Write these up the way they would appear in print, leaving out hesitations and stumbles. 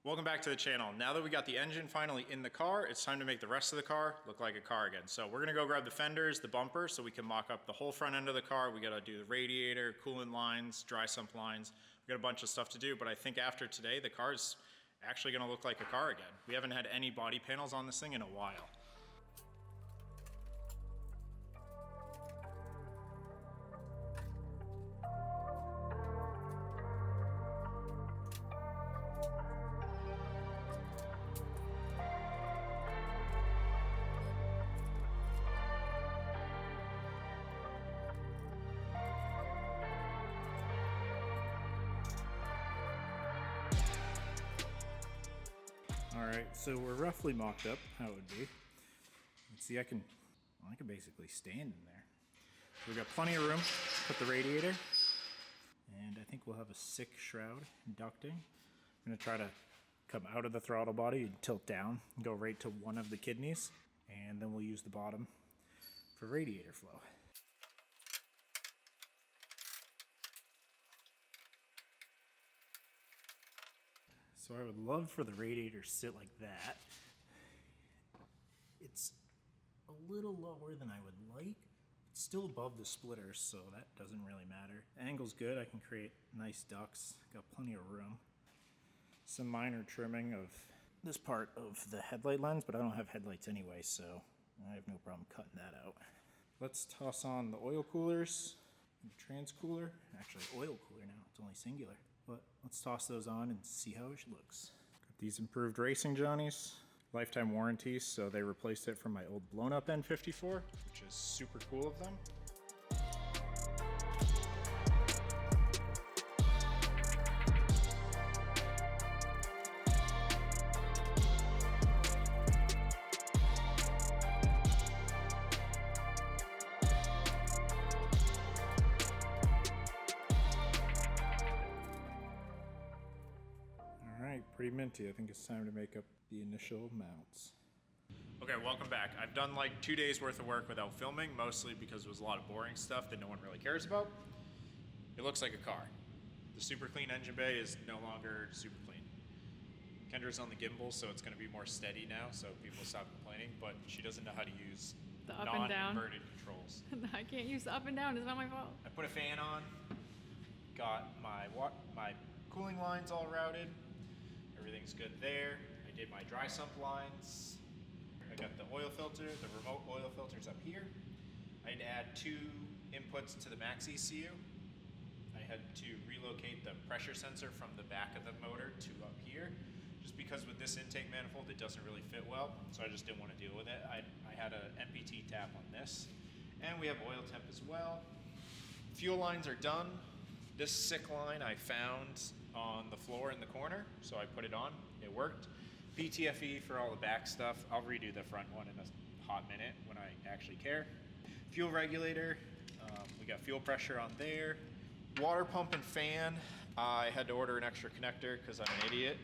Welcome back to the channel. Now that we got the engine finally in the car, it's time to make the rest of the car look like a car again. So we're gonna go grab the fenders, the bumper, so we can mock up the whole front end of the car. We gotta do the radiator, coolant lines, dry sump lines. We got a bunch of stuff to do, but I think after today, the car's actually gonna look like a car again. We haven't had any body panels on this thing in a while. Alright, so we're roughly mocked up how it would be. Let's see, I can basically stand in there. So we've got plenty of room to put the radiator, and I think we'll have a 6 shroud ducting. I'm going to try to come out of the throttle body and tilt down and go right to one of the kidneys, and then we'll use the bottom for radiator flow. So I would love for the radiator to sit like that. It's a little lower than I would like. It's still above the splitter, so that doesn't really matter. The angle's good, I can create nice ducts, got plenty of room. Some minor trimming of this part of the headlight lens, but I don't have headlights anyway, so I have no problem cutting that out. Let's toss on the oil coolers, and the trans cooler, actually oil cooler now, it's only singular. But let's toss those on and see how it looks. Got these improved racing Johnnies, lifetime warranties, so they replaced it from my old blown up N54, which is super cool of them. Pretty minty. I think it's time to make up the initial mounts. Okay, welcome back. I've done like 2 days worth of work without filming, mostly because it was a lot of boring stuff that no one really cares about. It looks like a car. The super clean engine bay is no longer super clean. Kendra's on the gimbal, so it's going to be more steady now, so people stop complaining, but she doesn't know how to use the up and down non-inverted controls. I can't use the up and down, it's not my fault. I put a fan on, got my cooling lines all routed. Everything's good there. I did my dry sump lines. I got the oil filter, the remote oil filters up here. I had to add 2 inputs to the MaxxECU. I had to relocate the pressure sensor from the back of the motor to up here, just because with this intake manifold it doesn't really fit well, so I just didn't want to deal with it. I had an MPT tap on this, and we have oil temp as well. Fuel lines are done. This sick line I found on the floor in the corner, so I put it on. It worked. PTFE for all the back stuff. I'll redo the front one in a hot minute when I actually care. Fuel regulator, we got fuel pressure on there. Water pump and fan, I had to order an extra connector because I'm an idiot,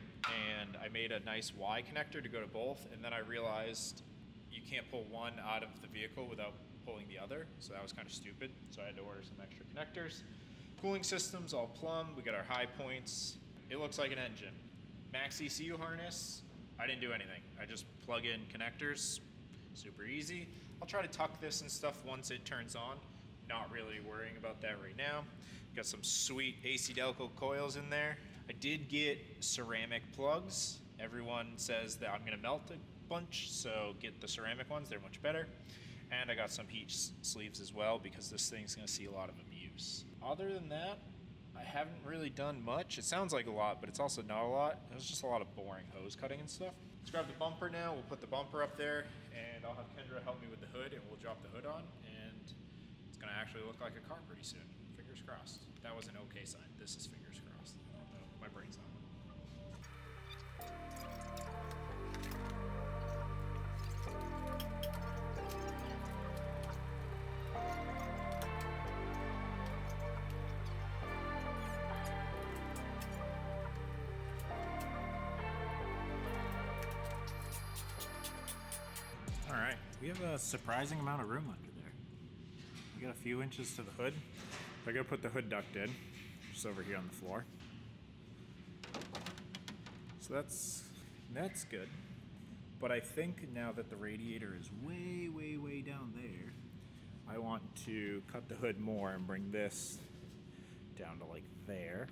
and I made a nice Y connector to go to both, and then I realized you can't pull one out of the vehicle without pulling the other, so that was kind of stupid, so I had to order some extra connectors. Cooling systems all plumb. We got our high points. It looks like an engine. MaxxECU harness, I didn't do anything. I just plug in connectors, super easy. I'll try to tuck this and stuff once it turns on. Not really worrying about that right now. Got some sweet AC Delco coils in there. I did get ceramic plugs. Everyone says that I'm gonna melt a bunch, so get the ceramic ones, they're much better. And I got some heat sleeves as well because this thing's gonna see a lot of abuse. Other than that, I haven't really done much. It sounds like a lot, but it's also not a lot. It was just a lot of boring hose cutting and stuff. Let's grab the bumper now. We'll put the bumper up there, and I'll have Kendra help me with the hood, and we'll drop the hood on, and it's gonna actually look like a car pretty soon. Fingers crossed. That was an okay sign. This is fingers crossed. My brain's not. All right, we have a surprising amount of room under there. We got a few inches to the hood. I gotta put the hood duct in, just over here on the floor. So that's good. But I think now that the radiator is way down there, I want to cut the hood more and bring this down to like there.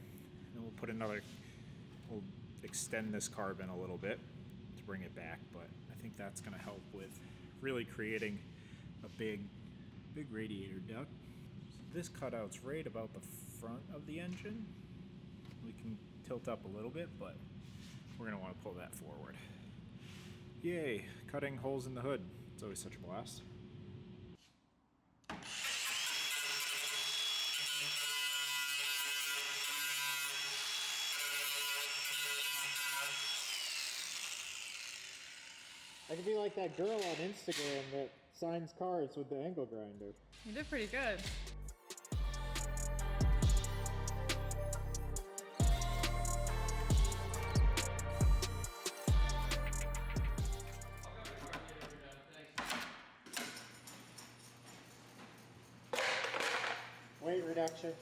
And we'll extend this carbon a little bit to bring it back, but I think that's gonna help with really creating a big radiator duct. So this cutout's right about the front of the engine. We can tilt up a little bit, but we're gonna wanna pull that forward. Yay, cutting holes in the hood. It's always such a blast. I could be like that girl on Instagram that signs cars with the angle grinder. You did pretty good. Weight reduction.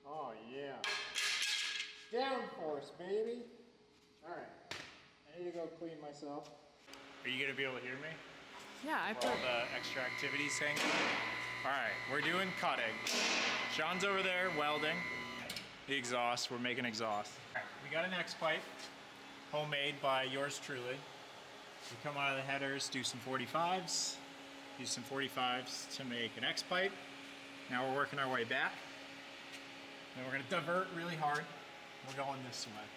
Oh yeah. Downforce, baby. Alright. I need to go clean myself. Are you gonna be able to hear me? Yeah, I For all the extra activities hanging. Alright, we're doing cutting. Sean's over there welding the exhaust. We're making exhaust. Alright, we got an X pipe, homemade by yours truly. We come out of the headers, do some 45s, use some 45s to make an X pipe. Now we're working our way back. Then we're gonna divert really hard. We're going this way.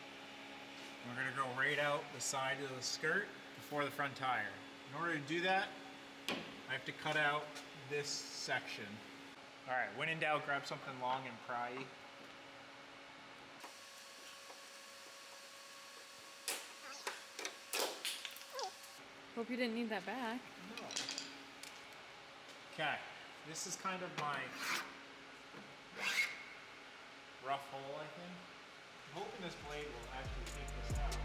We're gonna go right out the side of the skirt before the front tire. In order to do that, I have to cut out this section. All right, when in doubt, grab something long and pry. Hope you didn't need that back. No. Okay, this is kind of my rough hole, I think. I'm hoping this blade will actually take this out.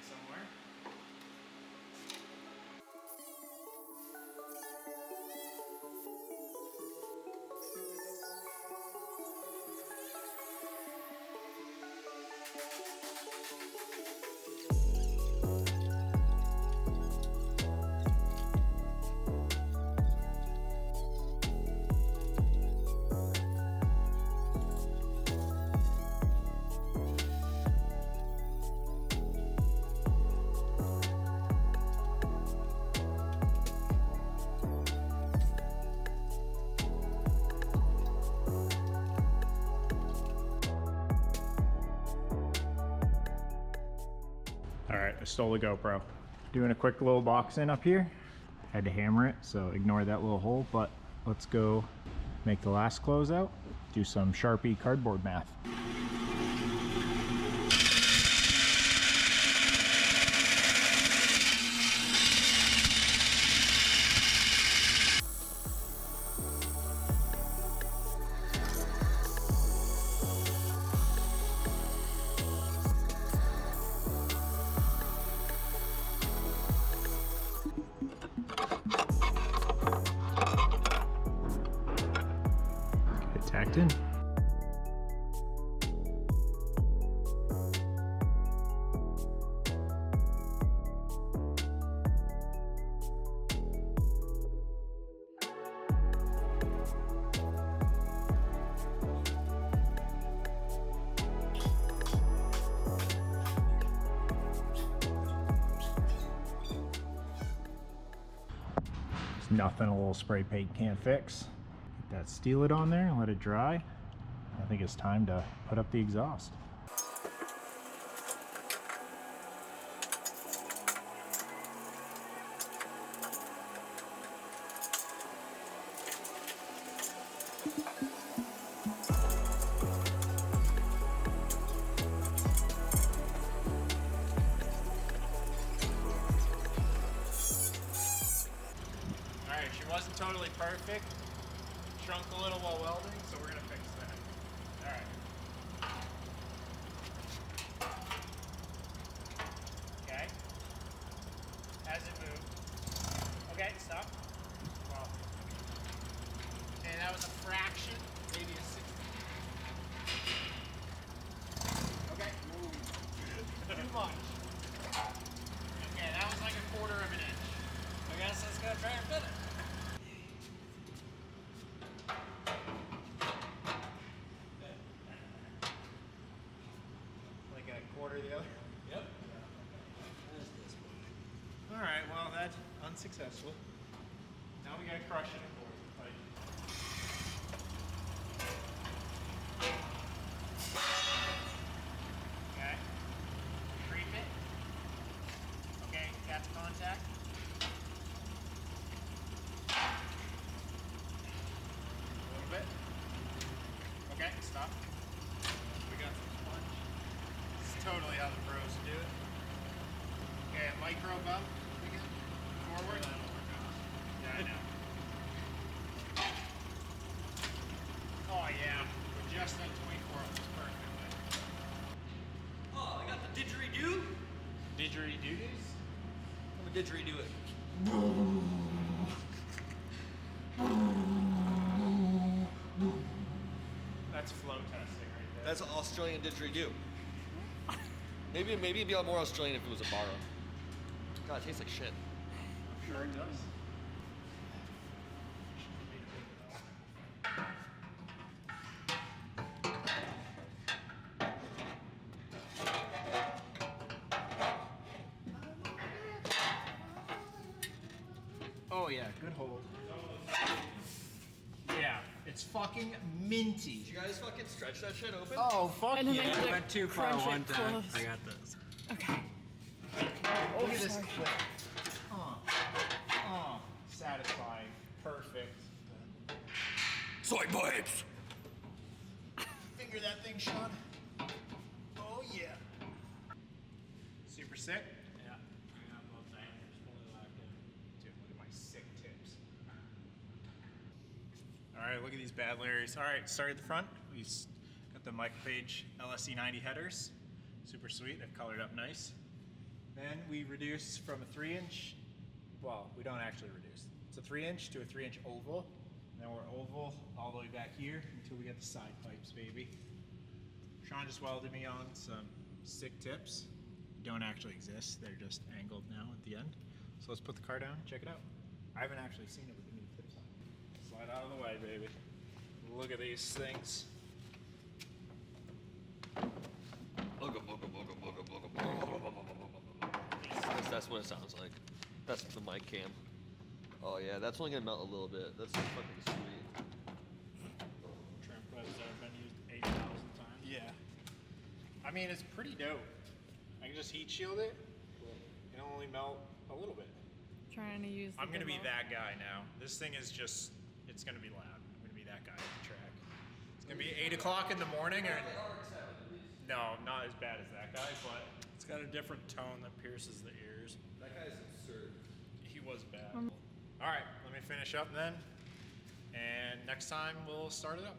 Somewhere. All right, I stole the GoPro. Doing a quick little box in up here. Had to hammer it, so ignore that little hole, but let's go make the last closeout. Do some Sharpie cardboard math. Tacked in. There's nothing a little spray paint can't fix. Get that steelite on there and let it dry. I think it's time to put up the exhaust. Alright, she wasn't totally perfect. Shrunk a little while welding, so we're gonna fix that. Alright. Okay. Has it moved? Okay, stop. Well. Okay, that was a fraction, maybe a 60. Okay. Too much. Okay, that was like a quarter of an inch. I guess let's go try and fit it. Like a quarter of the other? Yep. Alright, well that's unsuccessful. Now we gotta crush it. Okay. Treatment. Okay, that's contact. A little bit. Okay, stop. We got some sponge. This is totally how the pros do it. Okay, micro bump again. Forward. Yeah, I know. Oh yeah, with just that 24 was perfect. Oh, I got the didgeridoo. Didgeridoo-doos? I'm a didgeridoo it. That's flow testing right there. That's an Australian didgeridoo. Maybe it'd be a lot more Australian if it was a barrow. God, it tastes like shit. I'm sure it does. Oh yeah, good hold. Yeah, it's fucking minty. Did you guys fucking stretch that shit open? Oh fuck And then yeah! they have to went too far crunch it one time. close. I got this. Okay. Look at this Sorry. clip. Satisfying. Perfect. Soy pipes! Finger that thing, Sean. Oh yeah. Super sick. Yeah. I got both diameters fully locked in. Dude, look at my sick tips. All right, look at these bad Larrys. All right, start at the front. We've got the micropage LSE 90 headers. Super sweet, they've colored up nice. Then we reduce from a 3-inch, well, we don't actually reduce. It's a 3-inch to a 3-inch oval. Then we're oval all the way back here until we get the side pipes, baby. Sean just welded me on some sick tips. Don't actually exist, they're just angled now at the end. So let's put the car down and check it out. I haven't actually seen it with the new tips on. Slide out of the way, baby. Look at these things. That's what it sounds like. That's the mic cam. Oh yeah, that's only gonna melt a little bit. That's so fucking sweet. Trim presses that have been used 8,000 times. Yeah. I mean, it's pretty dope. I can just heat shield it. It'll only melt a little bit. Trying to use. I'm gonna be demo. that guy now. This thing is just, it's gonna be loud. I'm gonna be that guy at the track. It's gonna be 8 o'clock in the morning or, no, not as bad as that guy, but It's got a different tone that pierces the ears. That guy's absurd. he was bad. All right, let me finish up then. And next time we'll start it up.